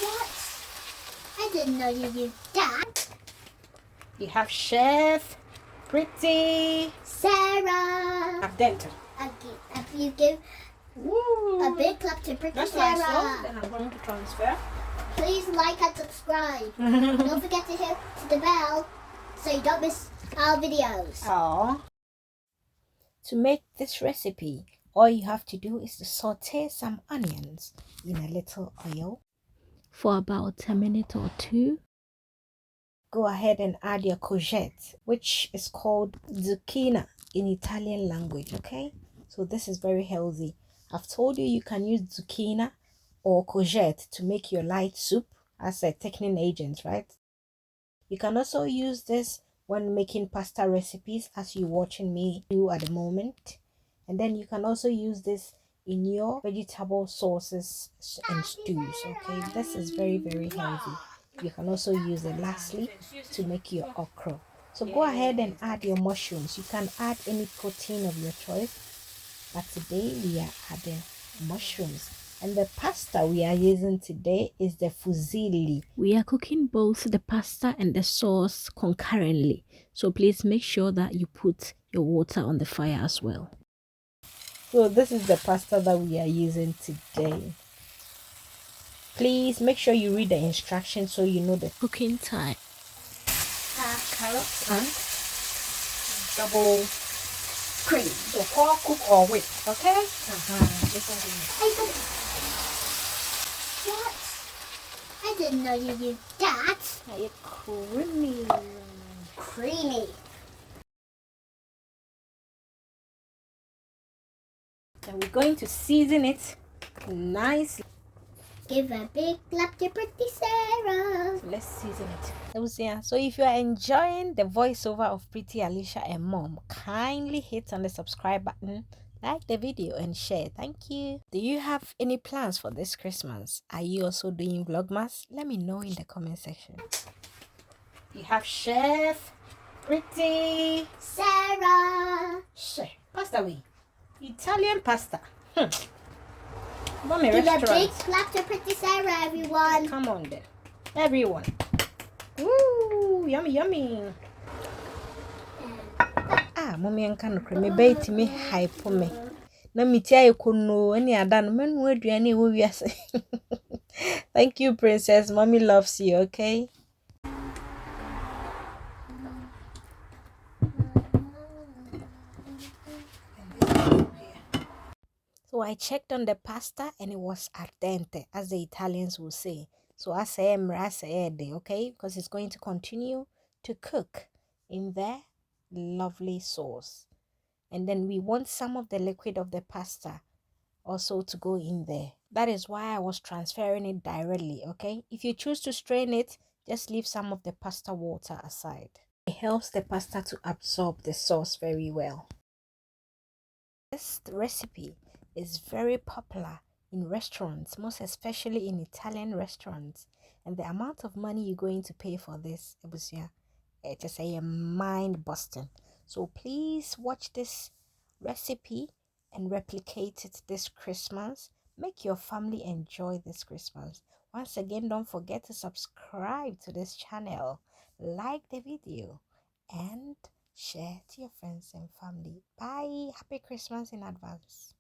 What? I didn't know you did that. You have Chef Pretty Sarah. Ardente. If you give a big clap to Pretty That's Sarah. nice, so then I'm going to transfer. Please like and subscribe. Don't forget to hit the bell so you don't miss our videos. Oh. To make this recipe, all you have to do is to saute some onions in a little oil for about a minute or two. Go ahead and add your courgette, which is called zucchini in Italian language, okay? So this is very healthy. I've told you you can use zucchini or courgette to make your light soup as a thickening agent, right? You can also use this when making pasta recipes as you're watching me do at the moment. And then you can also use this in your vegetable sauces and stews, okay? This is very, very healthy. You can also use it lastly to make your okra. So go ahead and add your mushrooms. You can add any protein of your choice, but today we are adding mushrooms. And the pasta we are using today is the fusilli. We are cooking both the pasta and the sauce concurrently. So please make sure that you put your water on the fire as well. So this is the pasta that we are using today. Please make sure you read the instructions so you know the cooking time. Carrots and double cream. So pour, cook or whip, okay? What? I didn't know you did that. It's creamy. Creamy. And we're going to season it nicely. Give a big clap to Pretty Sarah. Let's season it. So if you are enjoying the voiceover of Pretty Alicia and Mom, kindly hit on the subscribe button, like the video and share. Thank you. Do you have any plans for this Christmas? Are you also doing vlogmas? Let me know in the comment section. You have Chef Pretty Sarah. Chef pasta way. Italian pasta. Mommy Give restaurant. a big clap to Pretty Sarah, everyone. Come on then. Everyone. Woo! Yummy, yummy. Mommy and can me bait me hype me. Na me tia ekono any adan menu aduane wo wiase. Thank you, princess. Mommy loves you, okay? So I checked on the pasta and it was al dente, as the Italians will say. So I say okay? Because it's going to continue to cook in the lovely sauce. And then we want some of the liquid of the pasta also to go in there. That is why I was transferring it directly, okay? If you choose to strain it, just leave some of the pasta water aside. It helps the pasta to absorb the sauce very well. This recipe is very popular in restaurants, most especially in Italian restaurants. And the amount of money you're going to pay for this, it's just a mind busting. So please watch this recipe and replicate it this Christmas. Make your family enjoy this Christmas. Once again, don't forget to subscribe to this channel, like the video, and share to your friends and family. Bye. Happy Christmas in advance.